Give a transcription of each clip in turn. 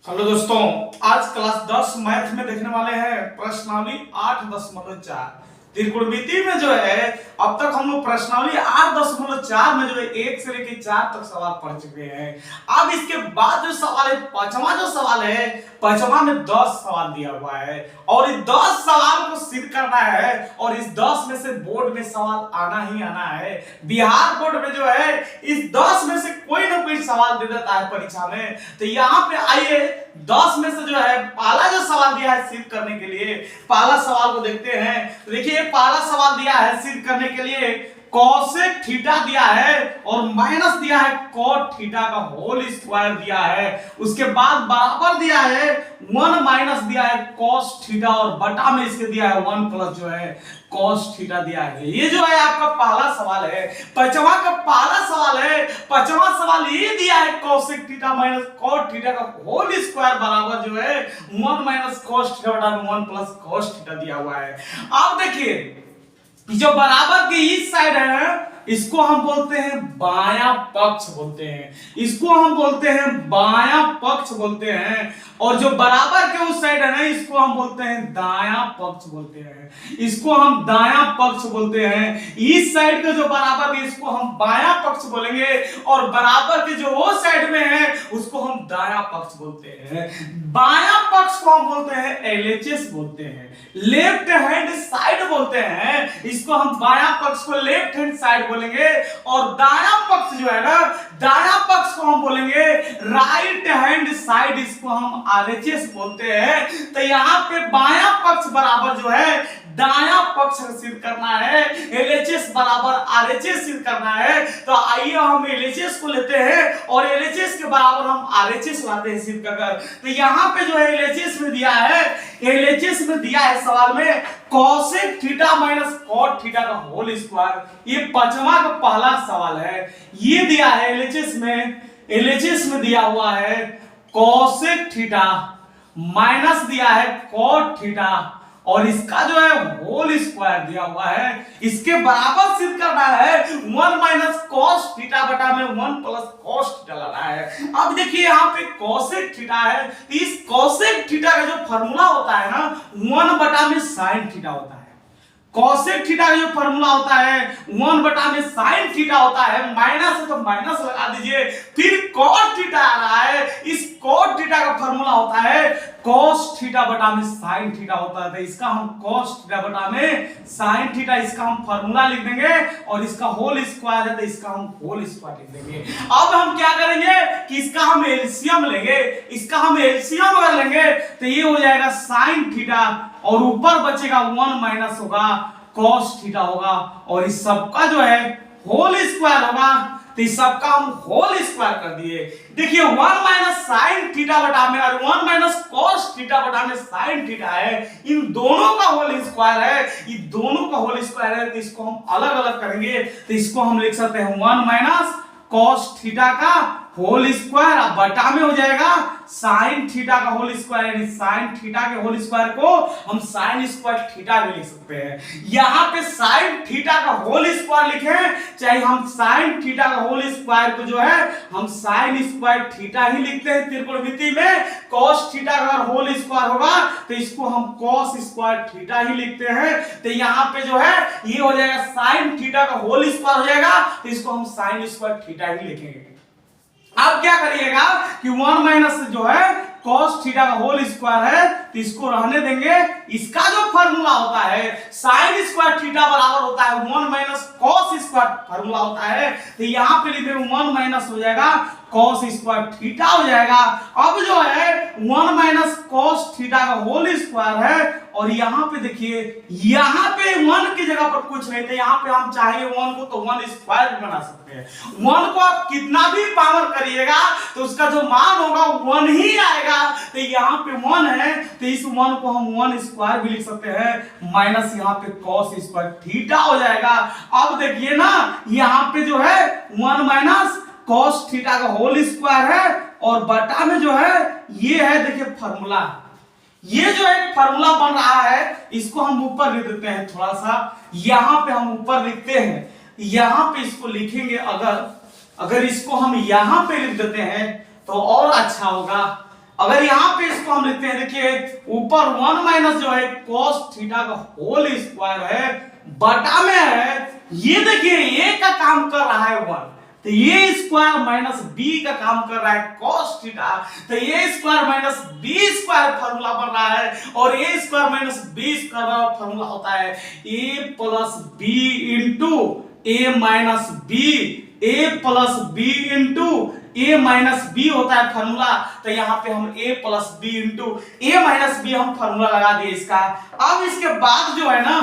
Hello दोस्तों, आज class 10 math में देखने वाले हैं प्रश्नावली 8.4 त्रिकोणमिति में जो है अब तक हम लोग प्रश्नावली 8.4 में जो है 1 से लेकर 4 तक सवाल पढ़ चुके हैं। अब इसके बाद जो सवाल है पांचवा जो सवाल है पांचवा में 10 सवाल दिया हुआ है और इस 10 सवाल को सिद्ध करना है और इस 10 में से बोर्ड में सवाल आना ही आना है। बिहार बोर्ड में जो है इस 10 में से कोई ना कोई सवाल दे देता है परीक्षा में। तो यहाँ पे आइए 10 में से जो है पहला जो सवाल दिया है सिद्ध करने के लिए, पहला सवाल को देखते हैं। देखिए पहला सवाल दिया है सिद्ध करने के लिए कोसेक थीटा दिया है और माइनस दिया है कोट थीटा का होल स्क्वायर दिया है। उसके बाद बराबर दिया है 1 माइनस दिया है कोस थीटा और बटा में इसके दिया है 1 प्लस जो है कोस थीटा दिया है। ये जो है आपका पहला सवाल है। पांचवा का पहला सवाल है, पांचवा सवाल ये दिया है cosec theta minus cot theta का होल स्क्वायर बराबर जो है 1 माइनस कोस थीटा बटा में 1 प्लस कोस थीटा दिया हुआ है। अब देखिए जो बराबर के इस साइड है इसको हम बोलते हैं बायां पक्ष बोलते हैं, इसको हम बोलते हैं बायां पक्ष बोलते हैं। और जो बराबर के उस साइड है ना इसको हम बोलते हैं दायां पक्ष बोलते हैं, इसको हम दायां पक्ष बोलते हैं। इस साइड का जो बराबर है इसको हम बायां पक्ष बोलेंगे और बराबर के जो वो साइड में है उसको हम दायां पक्ष बोलते हैं। बायां पक्ष को हम बोलते हैं एलएचएस बोलते हैं, लेफ्ट हैंड साइड बोलते हैं, इसको हम बायां पक्ष को लेफ्ट हैंड साइड बोलेंगे और दायां पक्ष जो है ना दायां पक्ष को हम बोलेंगे राइट हैंड साइड, इसको हम आरएचएस बोलते हैं। तो यहाँ पे बायां पक्ष बराबर जो है दायां पक्ष सिद्ध करना है, एलएचएस बराबर आरएचएस सिद्ध करना है। तो आइए हम एलएचएस को लेते हैं और एलएचएस के बराबर हम आरएचएस लाते हैं सिद्ध कर। तो यहाँ पे जो है एलएचएस में दिया है, एलएचएस में दिया है सवाल में cosec theta minus cot theta का होल स्क्वायर। ये पांचवा का पहला सवाल है, ये दिया है एलएचएस में, एलएचएस में दिया हुआ है कोसेक थीटा माइनस दिया है कोट थीटा और इसका जो है होल स्क्वायर दिया हुआ है। इसके बराबर सिद्ध करना है 1 माइनस कोस थीटा बटा में 1 प्लस कोस थीटा लाना है। अब देखिए यहाँ पे कोसेक थीटा है, इस कोसेक थीटा का जो फॉर्मूला होता है ना 1 बटा में साइन थीटा होता है। कोसेक थीटा का जो फॉर्मूला होता है 1 बटा में साइन थीटा होता है, माइनस है तो माइनस लगा दीजिए। फिर कोट थीटा आ रहा है, इस कोट थीटा का फॉर्मूला होता है कोस थीटा बटा में साइन थीटा होता है। तो इसका हम कोस थीटा बटा में साइन थीटा इसका हम फॉर्मूला लिख देंगे और इसका होल स्क्वायर है तो इसका हम होल स्क्वायर लिख देंगे। अब हम क्या करेंगे कि इसका हम एलसीएम लेंगे, इसका हम एलसीएम अगर लेंगे तो ये हो जाएगा साइन थीटा और ऊपर बचेगा 1 माइनस होगा कोस थीटा होगा और इस सबका जो है होल स्क्वायर होगा। तो इस सबका हम होल स्क्वायर कर दिए। देखिए 1 माइनस साइन थीटा बटा में और 1 माइनस कोस थीटा बटा में साइन थीटा है, इन दोनों का होल स्क्वायर है, ये दोनों का होल स्क्वायर है। तो इसको हम अलग अलग करेंगे तो इसको हम लिख सकते हैं 1 माइनस कोस थीटा का होल स्क्वायर बटा में हो जाएगा साइन थीटा का होल स्क्वायर, यानी साइन थीटा के होल स्क्वायर को हम साइन स्क्वायर थीटा भी लिख सकते हैं। यहाँ पे साइन थीटा का होल स्क्वायर लिखें चाहे हम साइन थीटा का होल स्क्वायर को जो है हम साइन स्क्वायर थीटा ही लिखते हैं त्रिकोणमिति में। कोस थीटा का अगर होल स्क्वायर होगा तो इसको हम कोस स्क्वायर थीटा ही लिखते हैं। तो यहाँ पे जो है ये हो जाएगा साइन थीटा का होल स्क्वायर हो जाएगा तो इसको हम साइन स्क्वायर थीटा ही लिखेंगे। अब क्या करिएगा कि 1 माइनस जो है cos थीटा का होल स्क्वायर है तो इसको रहने देंगे। इसका जो फॉर्मूला होता है sin स्क्वायर थीटा बराबर होता है 1 माइनस cos स्क्वायर फॉर्मूला होता है। तो यहाँ पे लिखे 1 माइनस हो जाएगा cos स्क्वायर थीटा हो जाएगा। अब जो है 1 माइनस cos थीटा का होल स्क्वायर है और यहाँ पे देखिए यहाँ पे 1 की जगह पर कुछ नहीं, तो यहाँ पे हम चाहेंगे 1 को तो 1 स्क्वायर भी बना सकते हैं। 1 को आप कितना भी पावर करिएगा तो उसका जो मान होगा 1 ही आएगा। तो यहाँ पे 1 है तो इस 1 को हम 1 स्क्वायर भी लिख सकते हैं, माइनस यहाँ पे cos स्क्वायर थीटा हो जाएगा। अब देखिए ना यहाँ पे जो है 1 माइनस cos थीटा का होल स्क्वायर है और बटा में जो है ये है देखिए फॉर्मूला, ये जो एक फॉर्मूला बन रहा है इसको हम ऊपर लिख देते हैं। थोड़ा सा यहाँ पे हम ऊपर लिखते हैं, यहाँ पे इसको लिखेंगे अगर इसको हम यहाँ पे लिख देते हैं तो और अच्छा होगा। अगर यहाँ पे इसको हम लिखते हैं, देखिए ऊपर 1 माइनस जो है cos थीटा का होल स्क्वायर है, बटा में है ये देखिए ए का काम कर रहा है 1, तो ये स्क्वायर माइनस बी का काम कर रहा है cos थीटा, तो a square minus b square formula बन रहा है, और a square minus b square का फॉर्मूला होता है a plus b into A minus b, a plus b into A minus b होता है फॉर्मूला। तो यहाँ पे हम a plus b into A minus b हम फॉर्मूला लगा दिए इसका। अब इसके बाद जो है ना,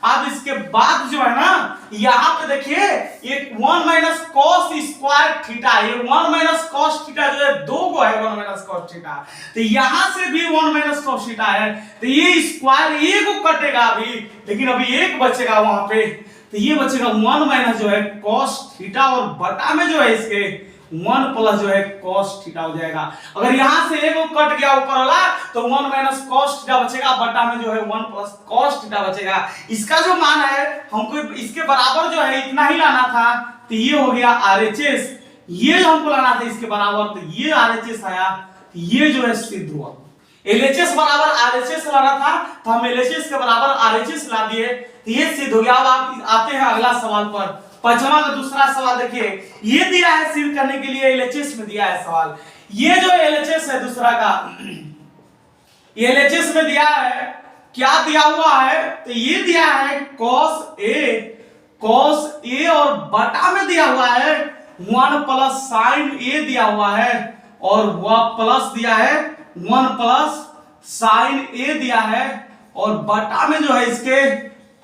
अब इसके बाद जो है ना, यहाँ पे देखिए ये 1 माइनस कॉस स्क्वायर थीटा, ये 1 माइनस कॉस थीटा जो है दो गो है 1 माइनस कॉस थीटा, तो यहाँ से भी 1 माइनस कॉस थीटा है, तो ये स्क्वायर एक को कटेगा अभी, लेकिन अभी एक बचेगा वहां पे, तो ये बचेगा 1 माइनस जो है कॉस थीटा, और बटा में जो है इसके 1 प्लस जो है cos थीटा हो जाएगा। अगर यहां से एक कट गया ऊपर वाला तो 1 माइनस cos थीटा बचेगा, बटा में जो है 1 प्लस cos थीटा बचेगा। इसका जो मान है हमको इसके बराबर जो है इतना ही लाना था, तो ये हो गया RHS, ये हमको लाना था इसके बराबर, तो ये RHS आया, तो ये जो है सिद्ध हुआ। LHS बराबर RHS लाना था, तो हम LHS के बराबर RHS ला दिए, तो ये सिद्ध हो गया। अब आप आते हैं अगला सवाल पर, पंचमा का दूसरा सवाल देखिए, ये दिया है सिद्ध करने के लिए LHS में दिया है सवाल, ये जो LHS है दूसरा का, ये LHS में दिया है, क्या दिया हुआ है, तो ये दिया है cos A और बटा में दिया हुआ है 1 प्लस साइन A दिया हुआ है, और वह प्लस दिया है 1 प्लस साइन A दिया है, और बटा में जो है इसके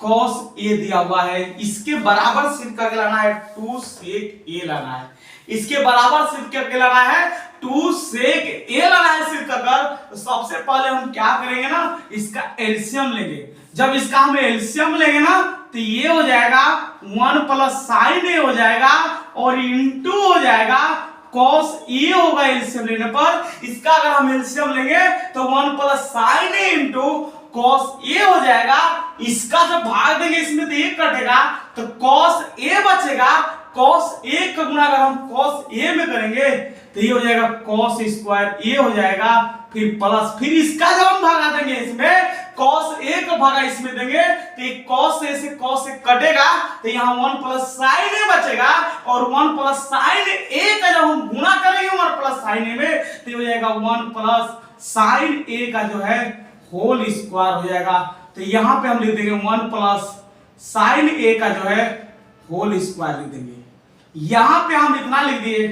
cos A दिया हुआ है। इसके बराबर सिर्फ करके लाना है 2 sec A लाना है, इसके बराबर सिर्फ करके लाना है 2 sec A लाना है सिर्फ कर। तो सबसे पहले हम क्या करेंगे ना, इसका एलसीएम लेंगे। जब इसका हम एलसीएम लेंगे ना, तो ये हो जाएगा 1 प्लस साइन A हो जाएगा, और इंटू हो जाएगा cos A होगा एलसीएम लेने पर। इसका अगर हम एलसीएम लेंगे तो 1 plus sign A into cos A हो जाएगा। इसका जब भाग देंगे इसमें तो एक कटेगा, तो cos A बचेगा, cos A का गुणा अगर हम cos A में करेंगे तो ये हो जाएगा cos स्क्वायर A हो जाएगा, फिर प्लस, फिर इसका जब हम भागा देंगे इसमें cos A का भागा इसमें देंगे तो ये cos A से cos A कटेगा, तो यहाँ 1 प्लस sin A बचेगा, और 1 प्लस sin A का जब हम गुणा करेंगे 1 प्लस sin A में तो ये हो जाएगा 1 प्लस sin A का जो है होल स्क्वायर हो जाएगा। तो यहाँ पे हम लिख देंगे 1 प्लस साइन A का जो है होल स्क्वायर लिख देंगे, यहाँ पे हम इतना लिख दिए।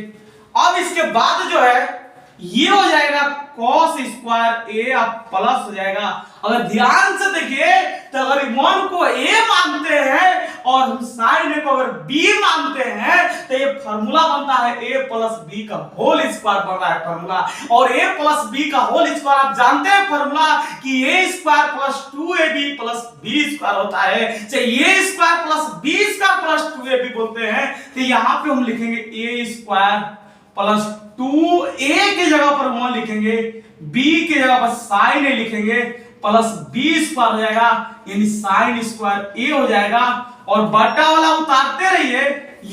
अब इसके बाद जो है ये हो जाएगा cos स्क्वायर A अब प्लस हो जाएगा। अगर ध्यान से देखिए तो अगर 1 को A मानते हैं और हम sin A को अगर B मानते हैं तो ये फॉर्मूला बनता है A प्लस B का होल स्क्वायर बन रहा है फॉर्मूला, और A प्लस B का होल स्क्वायर आप जानते हैं फॉर्मूला कि A square plus 2AB plus B square होता है, चाहे A square plus B square plus 2AB बोलते हैं। तो यहाँ पे हम लिखेंगे A स्क्वायर प्लस 2A की जगह पर 1 लिखेंगे, B की जगह पर sin A लिखेंगे, प्लस B स्क्वायर हो जाएगा, यानी sin स्क्वायर A हो जाएगा, और बटा वाला उतारते रहिए,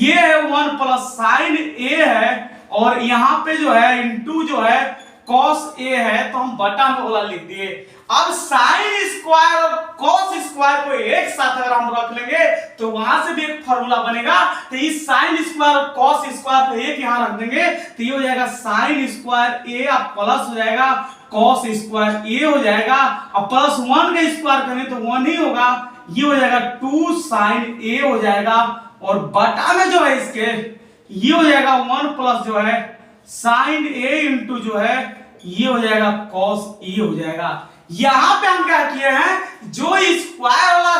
ये है 1 प्लस sin A है, और यहाँ पे जो है इंटू जो है cos A है, तो हम बटा में वाला लिख दिए। अब sin स्क्वायर और cos स्क्वायर को एक साथ अगर हम रख लेंगे तो वहां से भी एक फॉर्मूला बनेगा, तो इस sin स्क्वायर और cos स्क्वायर को एक यहां रख देंगे तो ये हो जाएगा sin स्क्वायर A अब प्लस हो जाएगा cos स्क्वायर A हो जाएगा, अब प्लस 1 का स्क्वायर करें तो 1 ही होगा, ये हो जाएगा 2 sin A हो जाएगा, और बटा में जो है इसके ये हो जाएगा 1 प्लस जो है sin A इंटू जो है ये हो जाएगा cos E हो जाएगा। यहां पे हम क्या किए हैं, जो स्क्वायर वाला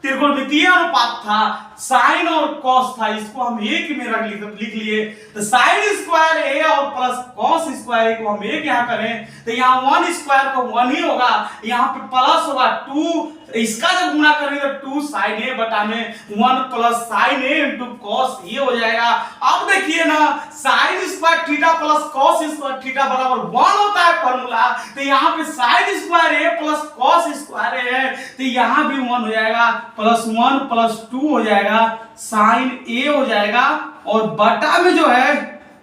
त्रिकोणमितीय अनुपात था साइन और कॉस था, इसको हम एक में लिख लिए, तो साइन स्क्वायर A और प्लस कॉस स्क्वायर A को हम एक यहां करें तो यहाँ 1 स्क्वायर को 1 ही होगा, यहाँ पे प्लस होगा 2, इसका जब गुणा करेंगे तो 2 sin A बटा में 1 plus sin A into cos A हो जाएगा। अब देखिए ना sin square theta plus cos square theta बराबर 1 होता है फॉर्मूला, तो यहाँ पे sin square A plus cos square A है, तो यहाँ भी 1 हो जाएगा, प्लस 1 प्लस 2 हो जाएगा, sin A हो जाएगा, और बटा में जो है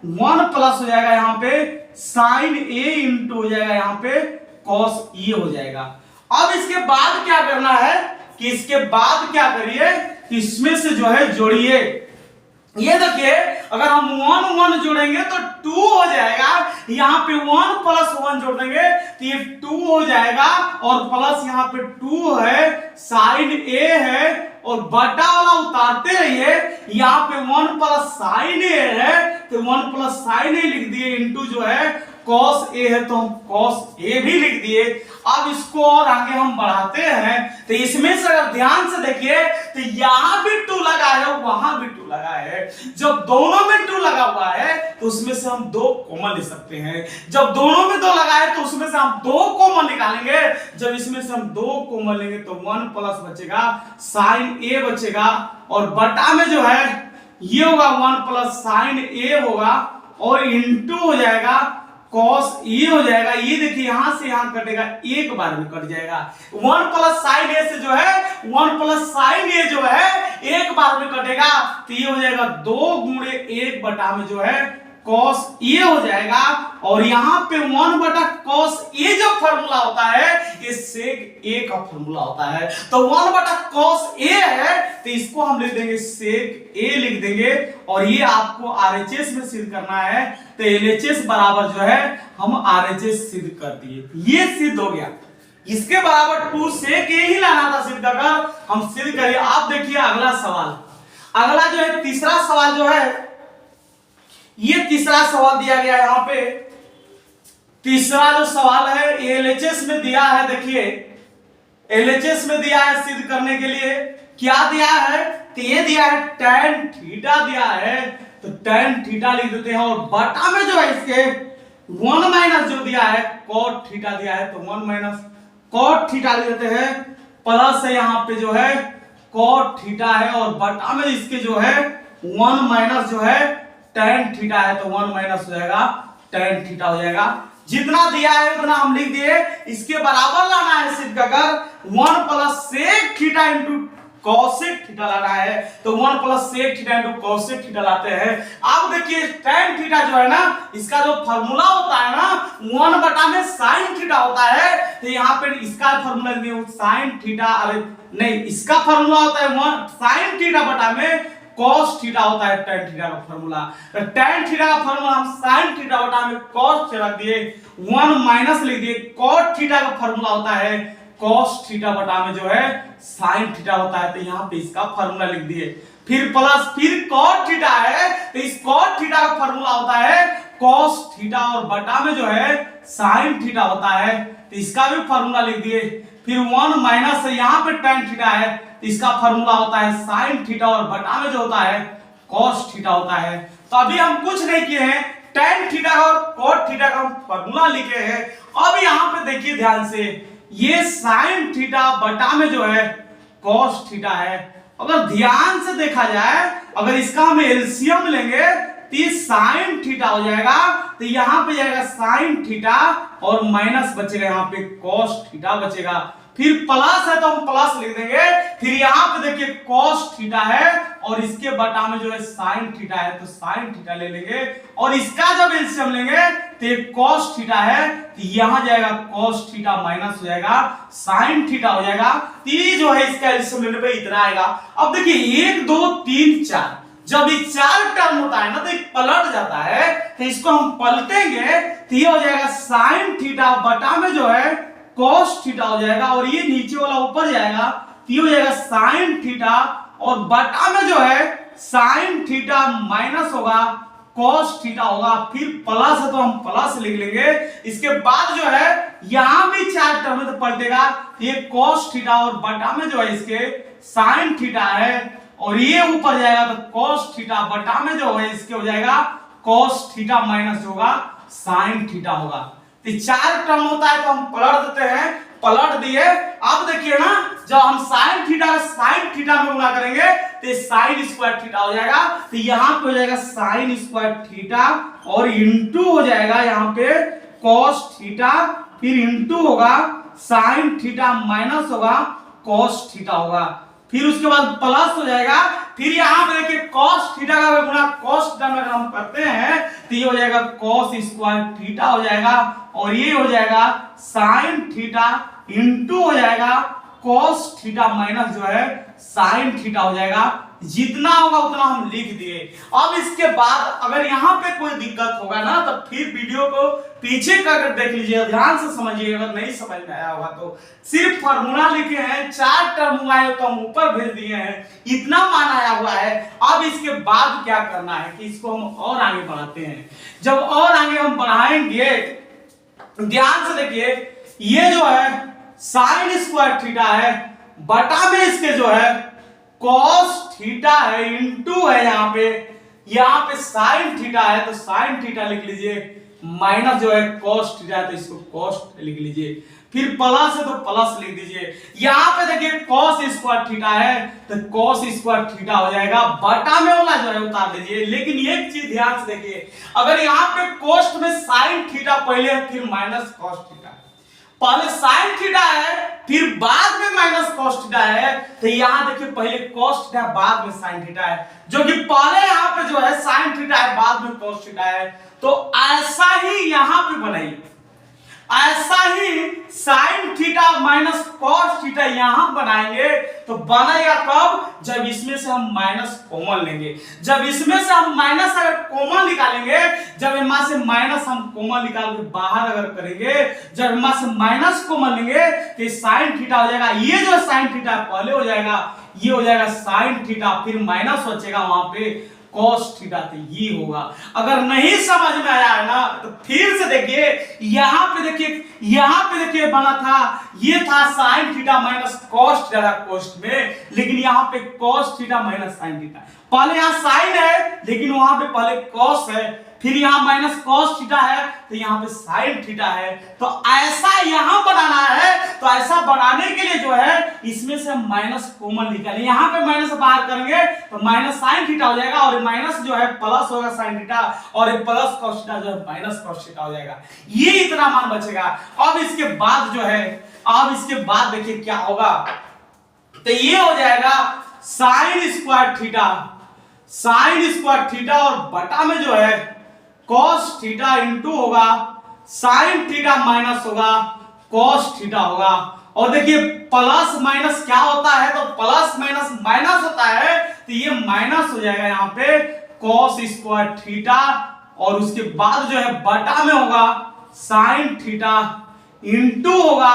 1 प्लस हो जाएगा यहाँ पे साइन ए इंटू हो जाएगा यहाँ पे कॉस ए हो जाएगा। अब इसके बाद क्या करना है कि इसके बाद क्या करिए, इसमें से जो है जोड़िए। ये देखिए अगर हम 1 1 जोड़ेंगे तो 2 हो जाएगा, यहाँ पे 1 प्लस 1 जोड़ देंगे तो ये 2 हो जाएगा, और प्लस यहाँ पे 2 है, साइन ए है, और बटा वाला उतारते रहिए, यहाँ पे 1 प्लस साइन ए है तो 1 प्लस साइन ए लिख दिए, इंटू जो है कॉस ए है तो हम कॉस ए भी लिख दिए। अब इसको और आगे हम बढ़ाते हैं तो इसमें से अगर ध्यान से देखिए तो यहाँ भी 2 लगा है, वहां भी 2 लगा है। जब दोनों में 2 लगा हुआ है तो उसमें से हम 2 कॉमन ले सकते हैं। जब दोनों में 2 लगा है तो उसमें से हम 2 कॉमन निकालेंगे। जब इसमें से हम 2 कॉमन लेंगे तो 1 प्लस बचेगा साइन ए बचेगा, और बटा में जो है ये होगा 1 प्लस साइन ए होगा, और इंटू हो जाएगा कॉस ए हो जाएगा। ये देखिए यहां से यहां कटेगा, एक बार में कट जाएगा। 1 प्लस साइन ए से जो है 1 प्लस साइन ए जो है एक बार में कटेगा, तो ये हो जाएगा 2 गुणे 1 बटा में जो है कॉस ए हो जाएगा। और यहाँ पे 1 बटा कॉस ए जो फॉर्मूला होता है ये सेक ए का फॉर्मूला होता है, तो 1 बटा कॉस ए है तो इसको हम लिख देंगे सेक ए लिख देंगे, और ये आपको आरएचएस में सिद्ध करना है तो एलएचएस बराबर जो है हम आरएचएस सिद्ध कर दिए, ये सिद्ध हो गया। इसके बराबर 2 सेक ए ही लाना था सिद्ध कर, हम सिद्ध करिए। आप देखिए अगला सवाल, अगला जो है तीसरा सवाल जो है, ये तीसरा सवाल दिया गया है। यहाँ पे तीसरा जो सवाल है एलएचएस में दिया है, देखिए एलएचएस में दिया है सिद्ध करने के लिए क्या दिया है, तो ये दिया है tan थीटा दिया है, तो tan थीटा लिख देते हैं, और बटा में जो है इसके 1 माइनस जो दिया है cot थीटा दिया है, तो 1 माइनस cot थीटा लिख देते हैं, प्लस है यहाँ पे जो है cot थीटा है, और बटा में इसके जो है 1 माइनस जो है tan थीटा है, तो 1 माइनस हो जाएगा tan थीटा हो जाएगा। जितना दिया है उतना हम लिख दिए, इसके बराबर लाना है सिद्ध कर 1 plus sec theta into cosec theta लाना है, तो 1 plus sec theta into cosec theta लाते हैं। अब देखिए tan थीटा जो है ना, इसका जो फार्मूला होता है ना 1 बटा में साइन थीटा होता है, तो यहाँ पे इसका फार्मूला दिए साइन थीटा, अरे नहीं इसका फार्मूला होता है साइन थीटा बटा में cos थीटा होता है tan थीटा का फार्मूला, तो tan थीटा का फार्मूला हम sin थीटा बटा में cos थीटा रख दिए, 1 माइनस लिख दिए, cot थीटा का फार्मूला होता है cos थीटा बटा में जो है sin थीटा होता है, तो यहाँ पे इसका फार्मूला लिख दिए। फिर प्लस फिर cot थीटा है, तो इस cot थीटा का फार्मूला होता है cos थीटा, और बटा में जो है sin थीटा होता है, तो इसका भी फार्मूला लिख दिए। फिर 1 माइनस यहाँ पे tan थीटा है, इसका फार्मूला होता है साइन थीटा, और बटा में जो होता है cos थीटा होता है। तो अभी हम कुछ नहीं किए हैं, tan थीटा और cot थीटा का हम फार्मूला लिखे हैं। अब यहाँ पे देखिए ध्यान से, ये साइन थीटा बटा में जो है cos थीटा है। अगर ध्यान से देखा जाए, अगर इसका हम एलसीएम लेंगे तो ये साइन थीटा हो जाएगा, तो यहाँ पे जाएगा साइन थीटा, और माइनस बचेगा यहाँ पे cos थीटा बचेगा। फिर प्लस है तो हम प्लस लिख देंगे, फिर यहाँ पे देखिए cos थीटा है, और इसके बटा में जो है sin थीटा है, तो sin थीटा ले लेंगे, और इसका जब एलसीएम लेंगे तो ये cos थीटा है, तो यहाँ जाएगा cos थीटा माइनस हो जाएगा sin थीटा हो जाएगा, तो ये जो है इसका एलसीएम लेने पे इतना आएगा। अब देखिए 1 2 3 4, जब ये 4 टर्म होता है ना तो ये पलट जाता है, तो इसको हम पलटेंगे तो ये हो जाएगा sin थीटा बटा में जो है cos थीटा हो जाएगा, और ये नीचे वाला ऊपर जाएगा तो ये हो जाएगा sin थीटा, और बटा में जो है sin थीटा माइनस होगा cos थीटा होगा। फिर प्लस है तो हम प्लस लिख लेंगे, इसके बाद जो है यहां भी 4 टर्म तो पलटेगा, ये cos थीटा, और बटा में जो है इसके sin थीटा है, और ये ऊपर जाएगा तो cos थीटा, बटा में जो है इसके हो जाएगा cos थीटा माइनस होगा sin थीटा होगा। तो 4 टर्म होता है तो हम पलट देते हैं, पलट दिए। अब देखिए ना, जब हम sin थीटा में गुणा करेंगे तो sin स्क्वायर थीटा हो जाएगा, तो यहाँ पे हो जाएगा sin स्क्वायर थीटा, और इंटू हो जाएगा यहाँ पे cos थीटा, फिर इंटू होगा sin थीटा माइनस होगा cos थीटा होगा, फिर उसके बाद प्लस हो जाएगा। फिर यहाँ पे देखिए cos थीटा का गुणा cos थीटा में अगर हम करते हैं तो ये हो जाएगा cos स्क्वायर थीटा हो जाएगा, और ये हो जाएगा sin थीटा इंटू हो जाएगा cos थीटा माइनस जो है sin थीटा हो जाएगा। जितना होगा उतना हम लिख दिए। अब इसके बाद अगर यहाँ पे कोई दिक्कत होगा ना तो फिर वीडियो को पीछे कर देख लीजिए, ध्यान से समझिए। अगर नहीं समझ में आया होगा तो सिर्फ फार्मूला लिखे हैं, 4 टर्म आए तो हम ऊपर भेज दिए हैं, इतना मान आया हुआ है। अब इसके बाद क्या करना है कि इसको हम और आगे बढ़ाते हैं। जब और आगे हम बढ़ाएंगे, ध्यान से देखिए, ये जो है साइन स्क्वायर थीटा है, बटा में इसके जो है cos थीटा है, इंटू है यहाँ पे sin थीटा है तो sin थीटा लिख लीजिए, माइनस जो है cos थीटा है तो इसको cos लिख लीजिए, फिर प्लस है तो प्लस लिख दीजिए। यहाँ पे देखिए cos स्क्वायर थीटा है तो cos स्क्वायर थीटा हो जाएगा, बटा में वाला जो है उतार दीजिए। लेकिन एक चीज ध्यान से देखिए, अगर यहाँ पे कोष्ट में sin थीटा पहले है फिर माइनस cos थीटा, पहले sin थीटा है फिर बाद में माइनस cos थीटा है, तो यहाँ देखिए पहले cos थीटा बाद में sin थीटा है, जो कि पहले यहाँ पे जो है sin थीटा है बाद में cos थीटा है। तो ऐसा ही यहाँ पे बनाइए, ऐसा ही sin theta minus cos theta यहां बनाएंगे तो बनेगा कब, जब इसमें से हम माइनस कॉमन लेंगे। जब इसमें से हम माइनस अगर कॉमन निकालेंगे, जब यहां से माइनस हम कॉमन निकाल के बाहर अगर करेंगे, जब यहां से माइनस कॉमन लेंगे तो sin थीटा हो जाएगा, ये जो sin थीटा पहले हो जाएगा, ये हो जाएगा sin थीटा, फिर माइनस बचेगा वहां पे cos थीटा, तो ये होगा। अगर नहीं समझ में आया है ना तो फिर से देखिए, यहाँ पे देखिए बना था, ये था sin theta minus cos theta कोष्ठ में, लेकिन यहाँ पे cos theta minus sin theta, पहले यहाँ sin है लेकिन वहां पे पहले cos है, फिर यहाँ माइनस cos थीटा है तो यहाँ पे sin थीटा है। तो ऐसा यहाँ बनाना है, तो ऐसा बनाने के लिए जो है इसमें से हम माइनस कॉमन निकालें, यहाँ पे माइनस बाहर करेंगे तो माइनस sin थीटा हो जाएगा, और माइनस जो है प्लस होगा sin थीटा, और प्लस cos थीटा जो है माइनस cos थीटा हो जाएगा। ये इतना मान बचेगा। अब इसके बाद जो है, अब इसके बाद देखिए क्या होगा, तो ये हो जाएगा sin square theta, sin square theta, और बटा में जो है cos थीटा इंटू होगा sin थीटा माइनस होगा cos थीटा होगा। और देखिए प्लस माइनस क्या होता है, तो प्लस माइनस माइनस होता है, तो ये माइनस हो जाएगा यहाँ पे cos स्क्वायर थीटा, और उसके बाद जो है बटा में होगा sin थीटा इंटू होगा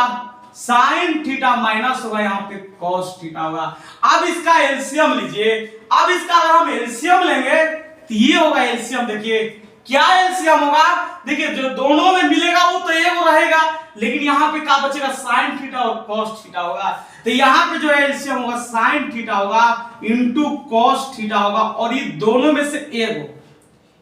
sin थीटा माइनस होगा यहाँ पे cos थीटा होगा। अब इसका एलसीएम लीजिए, अब इसका अगर हम एलसीएम लेंगे तो ये होगा एलसीएम, देखिए क्या एलसीएम होगा, देखिए जो दोनों में मिलेगा वो तो एक रहेगा, लेकिन यहाँ पे क्या बचेगा sin थीटा और cos थीटा होगा। तो यहाँ पे जो है एलसीएम होगा sin थीटा होगा इंटू cos थीटा होगा, और ये दोनों में से एक हो,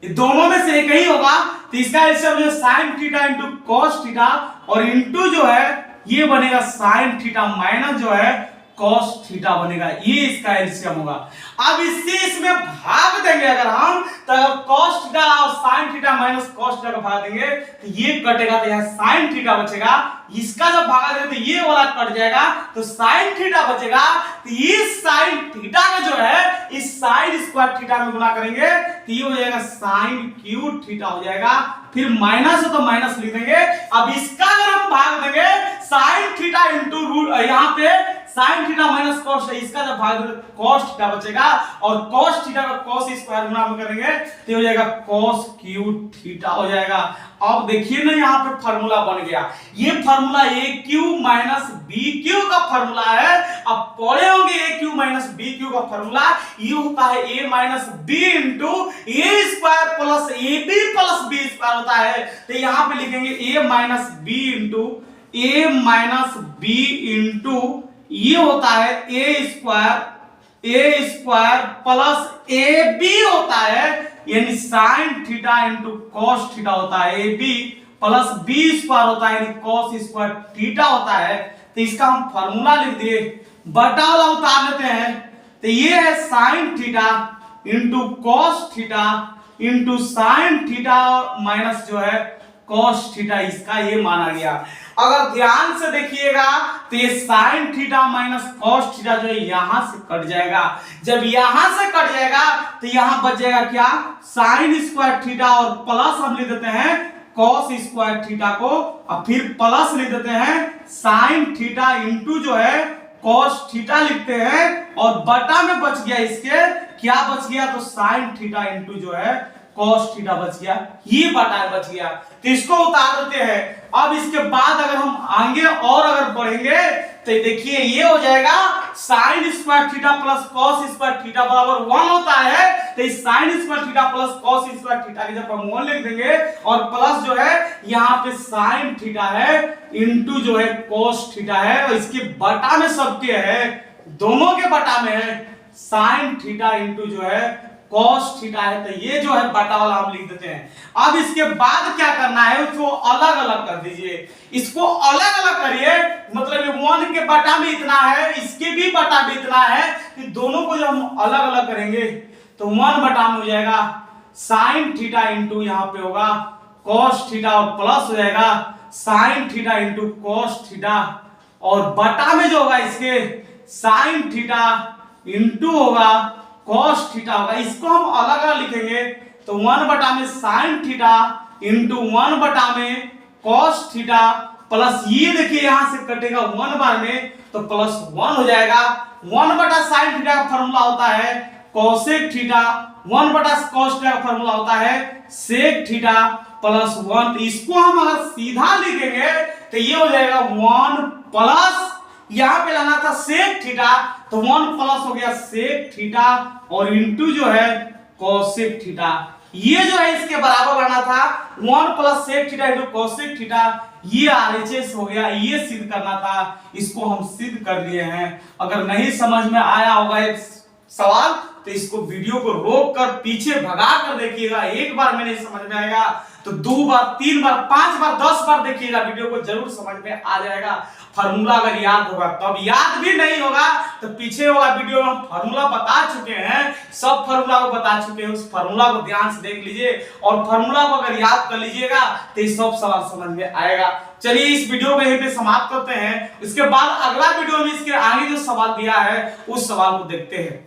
ये दोनों में से एक ही होगा, तो इसका एलसीएम जो है sin theta into cos theta, और इंटू जो है ये बनेगा sin थीटा माइनस जो है cos थीटा बनेगा, ये इसका एलसीएम होगा। अब इसमें भाग देंगे अगर हम, तो cos थीटा और sin theta minus cos theta का भाग देंगे तो ये कटेगा, तो यहाँ sin थीटा बचेगा, इसका जब भागा देंगे तो ये वाला कट जाएगा, तो sin थीटा बचेगा। तो इस sin थीटा का जो है इस sin स्क्वायर थीटा में गुना करेंगे तो ये हो जाएगा sin क्यूब थीटा हो जाएगा, फिर माइनस है तो माइनस लिख देंगे। अब इसका अगर हम भाग देंगे sin थीटा इंटू रूट, यहाँ पे sin थीटा माइनस cos, इसका जब भाग देंगे cos थीटा बचेगा, और cos थीटा का cos स्क्वायर गुना हम करेंगे तो हो जाएगा cos क्यूब थीटा हो जाएगा। अब देखिए ना यहाँ पे फार्मूला बन गया, ये फार्मूला a cube minus B cube का फार्मूला है। अब पढ़े होंगे a cube minus B cube का फार्मूला, ये होता है a minus B into A square plus A B plus B square होता है। तो यहाँ पे लिखेंगे a minus B into A minus B into ये होता है A square plus A B होता है, यानी sin theta into cos theta होता है, ए बी प्लस बी स्क्वायर होता है यानी cos स्क्वायर थीटा होता है। तो इसका हम फार्मूला लिख दिए, बटा वाला उतार लेते हैं, तो ये है sin theta into cos theta into sin theta minus जो है cos थीटा, इसका ये माना गया। अगर ध्यान से देखिएगा तो ये sine theta minus cos theta जो है यहां से कट जाएगा। जब यहां से कट जाएगा तो यहां बच जाएगा क्या, साइन स्क्वायर थीटा और प्लस हम लिख देते हैं कॉस स्क्वायर थीटा को, और फिर प्लस लिख देते हैं साइन थीटा इंटू जो है कॉस थीटा लिखते हैं, और बटा में बच गया इसके क्या बच गया, तो साइन थीटा इंटू जो है कॉस थीटा बच गया, ये बटा बच गया। तो इसको उतार देते हैं। अब इसके बाद अगर हम आगे और अगर बढ़ेंगे तो देखिए ये हो जाएगा sine square theta plus cos square theta बराबर 1 होता है। तो इस sine square theta plus cos square theta की जब हम 1 लिख देंगे और प्लस जो है यहाँ पे साइन थीटा है इंटू जो है कॉस थीटा है, और इसके बटा में सबके है, दोनों के बटा में है साइन थीटा इंटू जो है कॉस थीटा है। तो ये जो है बटा वाला हम लिख देते हैं। अब इसके बाद क्या करना है, उसको अलग अलग कर दीजिए, इसको अलग अलग करिए, मतलब 1 के बटा में इतना है, इसके भी बटा में इतना है, कि दोनों को जब हम अलग अलग करेंगे तो 1 बटा में हो जाएगा साइन थीटा इंटू यहाँ पे होगा कॉस थीटा, और प्लस हो जाएगा sine theta into cos theta, और बटा में जो होगा इसके साइन थीटा इंटू होगा कॉस थीटा होगा। इसको हम अलग अलग लिखेंगे तो 1 बटा में साइन थीटा इंटू 1 बटा में कॉस थीटा, प्लस ये देखिए यहां से कटेगा 1 बार में तो प्लस 1 हो जाएगा। 1 बटा साइन थीटा का फॉर्मूला होता है कोसेक थीटा, 1 बटा कॉस थीटा का फॉर्मूला होता है सेक थीटा प्लस 1। इसको हम अगर सीधा लिखेंगे तो ये हो जाएगा 1 प्लस, यहां पे लाना था सेक थीटा तो 1 प्लस हो गया सेक थीटा और इंटू जो है कोसेक थीटा। ये जो है इसके बराबर लाना था 1 plus sec theta into cosec theta, ये आरएचएस हो गया, ये सिद्ध करना था, इसको हम सिद्ध कर लिए हैं। अगर नहीं समझ में आया होगा एक सवाल तो इसको वीडियो को रोक कर पीछे भगा कर देखिएगा, एक बार में नहीं समझ में आएगा तो 2 बार 3 बार 5 बार 10 बार देखिएगा, वीडियो को जरूर समझ में आ जाएगा। फार्मूला अगर याद होगा तब, याद भी नहीं होगा तो पीछे वाला वीडियो में हम फार्मूला बता चुके हैं, सब फार्मूला को बता चुके हैं, उस फार्मूला को ध्यान से देख लीजिए और फार्मूला को अगर याद कर लीजिएगा तो ये सब सवाल समझ में आएगा। चलिए इस वीडियो को यहीं पे समाप्त करते हैं, इसके बाद अगला वीडियो में इसके आगे जो सवाल दिया है उस सवाल को देखते हैं।